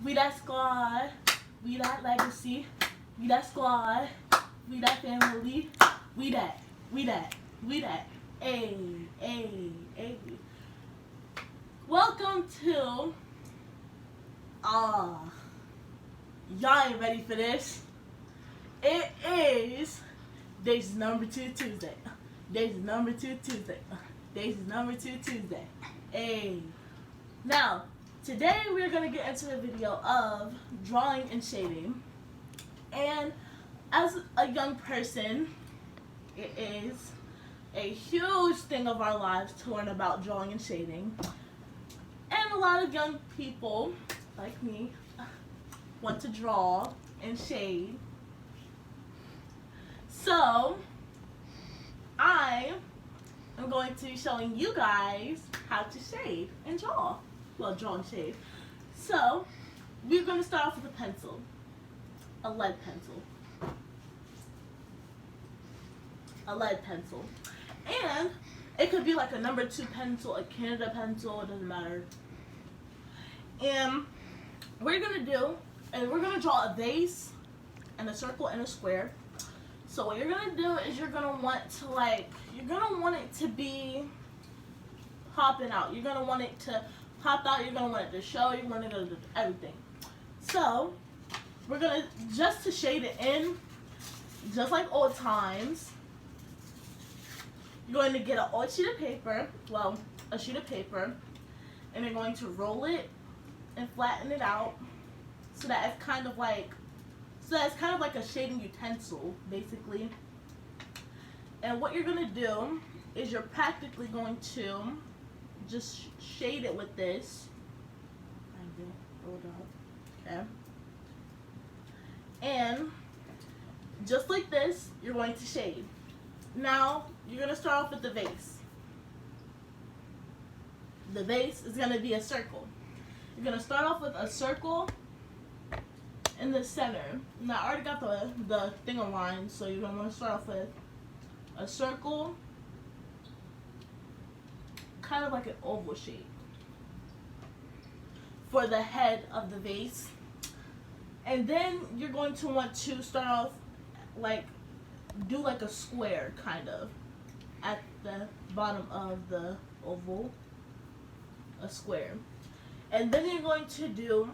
We that squad. We that legacy. We that squad. We that family. We that. We that. We that. Hey, hey, hey. Welcome to. Ah, y'all ain't ready for this. It is Daisy's number 2 Tuesday. Daisy's number 2 Tuesday. Daisy's number 2 Tuesday. Hey. Now, today we're going to get into a video of drawing and shading. And as a young person, it is a huge thing of our lives to learn about drawing and shading. And a lot of young people, like me, want to draw and shade. So, I am going to be showing you guys how to shade and draw. Well, draw and shade. So, we're going to start off with a pencil. A lead pencil. A lead pencil. And it could be like a number 2 pencil, a Canada pencil, it doesn't matter. And what you're going to do is we're going to draw a vase and a circle and a square. So what you're going to do is you're going to want it to be popping out. You're going to want it to pop out. You're going to want it to show. You're going to do everything. So we're going to, just to shade it in, just like old times, you're going to get an old sheet of paper, well, a sheet of paper, and you're going to roll it and flatten it out so that it's kind of like a shading utensil, basically. And what you're going to do is you're practically going to just shade it with this. Okay. And just like this, you're going to shade. Now, you're going to start off with the vase. The vase is going to be a circle. You're going to start off with a circle in the center. Now, I already got the thing aligned, so you're going to want to start off with a circle, kind of like an oval shape, for the head of the vase. And then you're going to want to start off do like a square, kind of, at the bottom of the oval, a square. And then you're going to do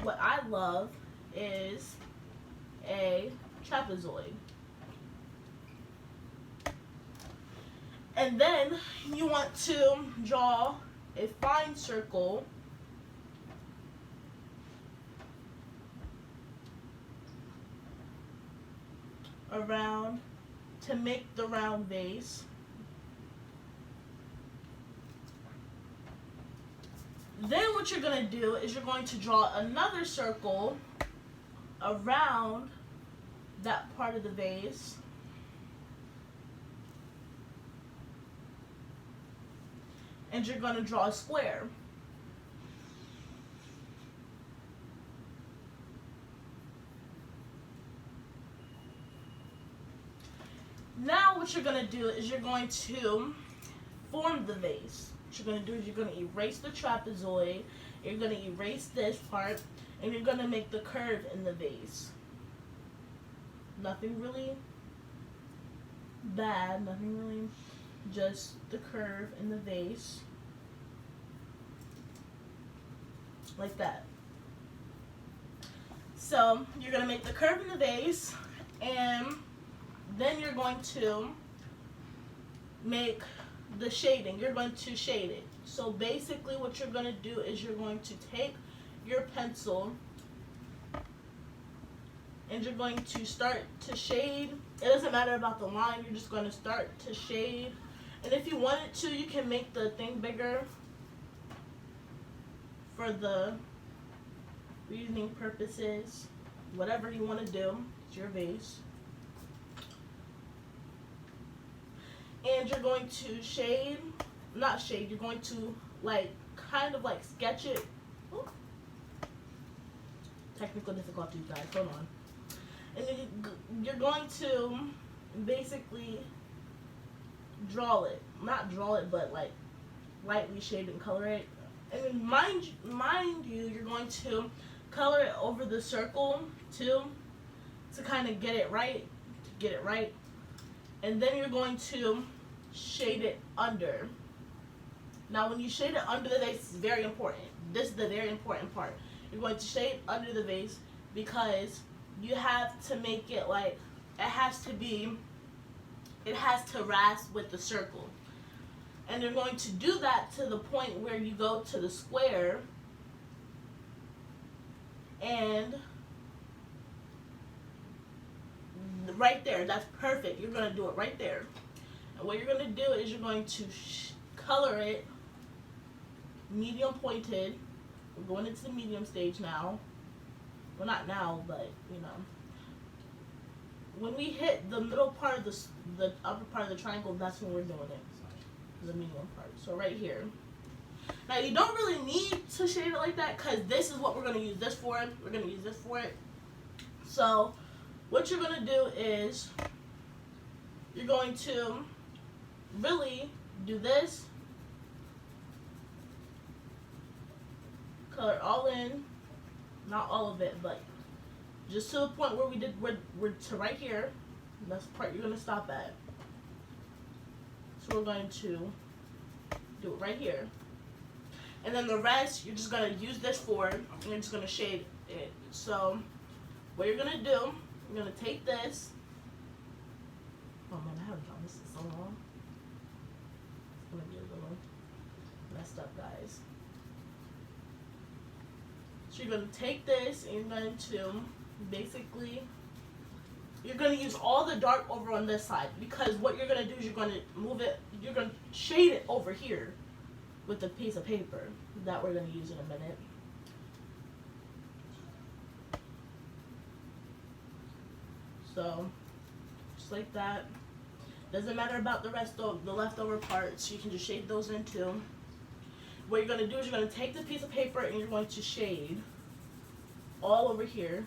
what I love is a trapezoid. And then you want to draw a fine circle around to make the round vase. Then what you're going to do is you're going to draw another circle around that part of the vase. And you're going to draw a square. Now what you're going to do is you're going to form the vase. What you're going to do is you're going to erase the trapezoid, you're going to erase this part, and you're going to make the curve in the vase. Nothing really bad, nothing really, just the curve in the vase. Like that. So you're going to make the curve in the vase, and then you're going to make the shading. You're going to shade it. So basically what you're going to do is you're going to take your pencil and you're going to start to shade. It doesn't matter about the line, you're just going to start to shade. And if you wanted to, you can make the thing bigger for the reasoning purposes. Whatever you want to do, it's your vase. And you're going to shade, not shade, you're going to kind of sketch it. Ooh. Technical difficulties, guys, hold on. And then you're going to basically draw it. Not draw it, but lightly shade and color it. And then mind you, you're going to color it over the circle too to kind of get it right. And then you're going to shade it under. Now when you shade it under the vase, it's very important. This is the very important part. You're going to shade under the vase because you have to make it like, it has to rasp with the circle. And you're going to do that to the point where you go to the square and right there, that's perfect. You're going to do it right there. And what you're going to do is you're going to color it medium pointed. We're going into the medium stage now. Well, not now, but you know. When we hit the middle part of the upper part of the triangle, that's when we're doing it. The medium part. So right here. Now you don't really need to shade it like that because this is what we're going to use this for. We're going to use this for it. So what you're going to do is you're going to really do this. Color all in. Not all of it, but just to the point where we're to right here. That's the part you're going to stop at. So we're going to do it right here. And then the rest, you're just going to use this for, and you're just going to shade it. So what you're going to do, you're going to take this. Oh man, I haven't drawn this in so long. It's going to be a little messed up, guys. So you're going to take this and you're going to basically, you're going to use all the dark over on this side because what you're going to do is you're going to move it, you're going to shade it over here with a piece of paper that we're going to use in a minute. So, just like that. Doesn't matter about the rest of the leftover parts, you can just shade those in too. What you're going to do is you're going to take the piece of paper and you're going to shade all over here.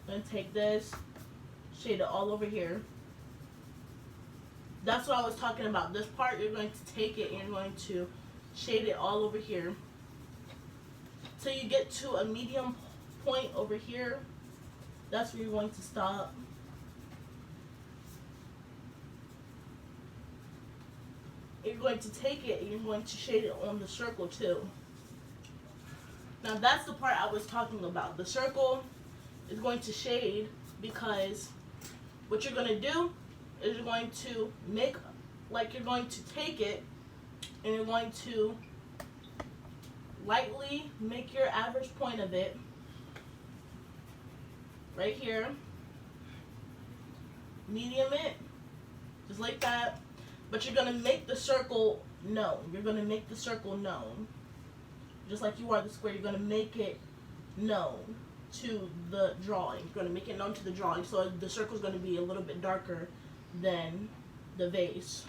Then take this, shade it all over here. That's what I was talking about. This part, you're going to take it and you're going to shade it all over here. Till you get to a medium point over here. That's where you're going to stop. You're going to take it and you're going to shade it on the circle too. Now that's the part I was talking about. The circle is going to shade because what you're going to do is you're going to make, like you're going to take it and you're going to lightly make your average point of it right here. Medium it, just like that. But you're going to make the circle known. You're going to make the circle known. Just like you are the square, you're going to make it known to the drawing. You're going to make it known to the drawing. So the circle is going to be a little bit darker than the vase.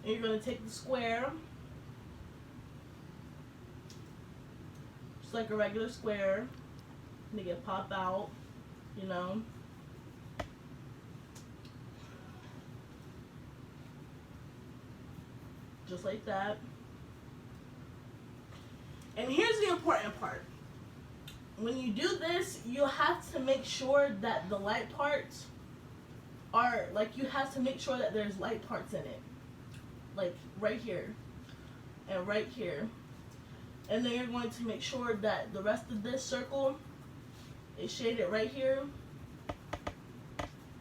And you're going to take the square, just like a regular square, make it pop out, you know. Just like that. And here's the important part. When you do this, you have to make sure that the light parts are, like, you have to make sure that there's light parts in it. Like right here and right here. And then you're going to make sure that the rest of this circle is shaded right here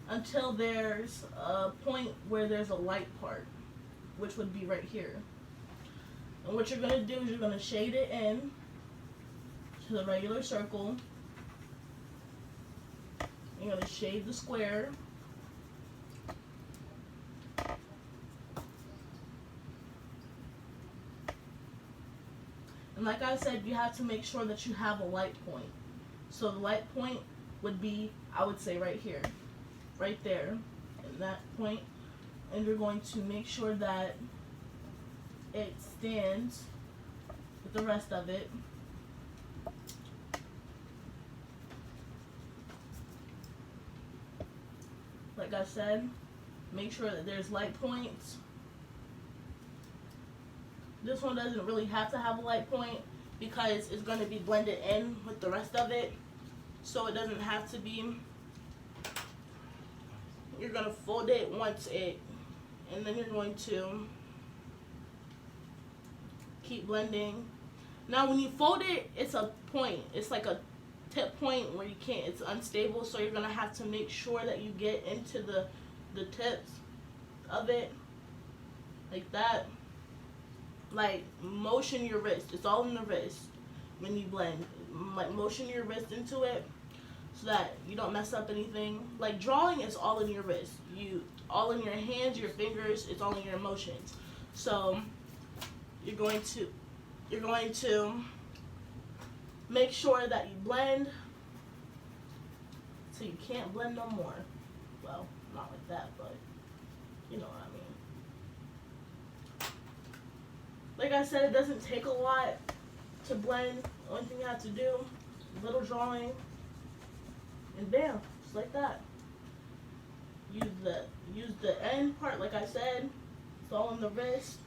until there's a point where there's a light part, which would be right here. And what you're going to do is you're going to shade it in to the regular circle. You're going to shade the square. And like I said, you have to make sure that you have a light point. So the light point would be, I would say right here, right there, in that point. And you're going to make sure that it stands with the rest of it. like I said, make sure that there's light points. This one doesn't really have to have a light point because it's going to be blended in with the rest of it. So it doesn't have to be. You're going to fold it once and then you're going to keep blending. Now when you fold it, it's a point. It's like a tip point where you can't, it's unstable, so you're going to have to make sure that you get into the tips of it like that. Like, motion your wrist. It's all in the wrist when you blend. Like, motion your wrist into it so that you don't mess up anything. Like, drawing is all in your wrist. All in your hands, your fingers, it's all in your emotions. So you're going to make sure that you blend so you can't blend no more. Well, not like that, but you know what I mean. Like I said, it doesn't take a lot to blend. The only thing you have to do, a little drawing, and bam, just like that. Use the end part, like I said. It's all in the wrist.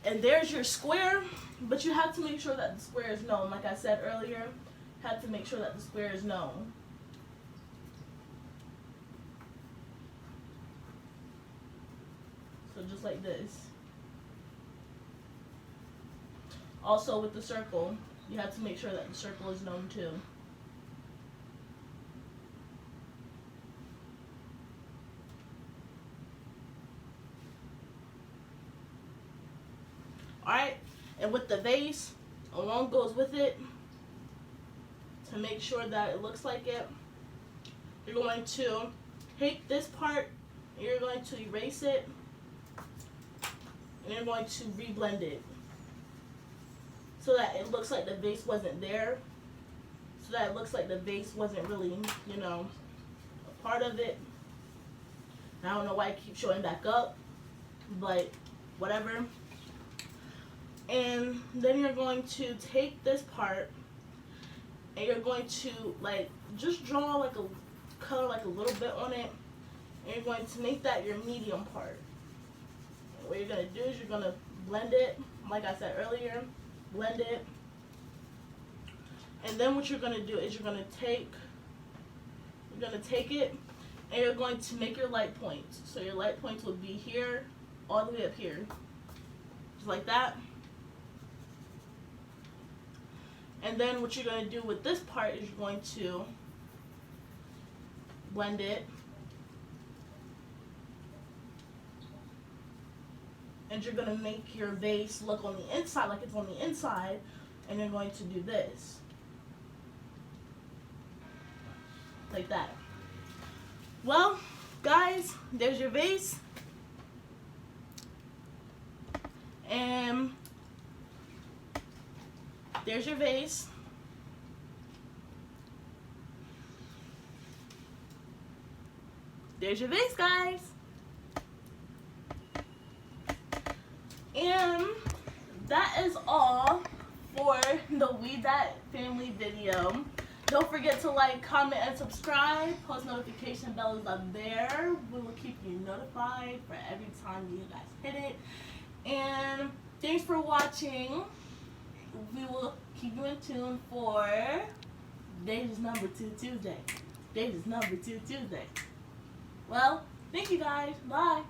And there's your square, but you have to make sure that the square is known. Like I said earlier, you have to make sure that the square is known. So just like this. Also with the circle, you have to make sure that the circle is known too. Alright, and with the vase, along goes with it, to make sure that it looks like it, you're going to take this part, and you're going to erase it, and you're going to reblend it so that it looks like the vase wasn't there, so that it looks like the vase wasn't really, you know, a part of it. And I don't know why I keep showing back up, but whatever. And then you're going to take this part and you're going to like just draw like a color like a little bit on it, and you're going to make that your medium part. And what you're going to do is you're going to blend it, like I said earlier, blend it. And then what you're going to do is you're going to take it and you're going to make your light points. So your light points will be here all the way up here, just like that. And then what you're going to do with this part is you're going to blend it. And you're going to make your vase look on the inside like it's on the inside. And you're going to do this. Like that. Well, guys, there's your vase. And there's your vase. There's your vase, guys. And that is all for the We That Family video. Don't forget to like, comment, and subscribe. Post notification bell is up there. We will keep you notified for every time you guys hit it. And thanks for watching. We will keep you in tune for Dasia's number 2 Tuesday. Dasia's number 2 Tuesday. Well, thank you guys. Bye.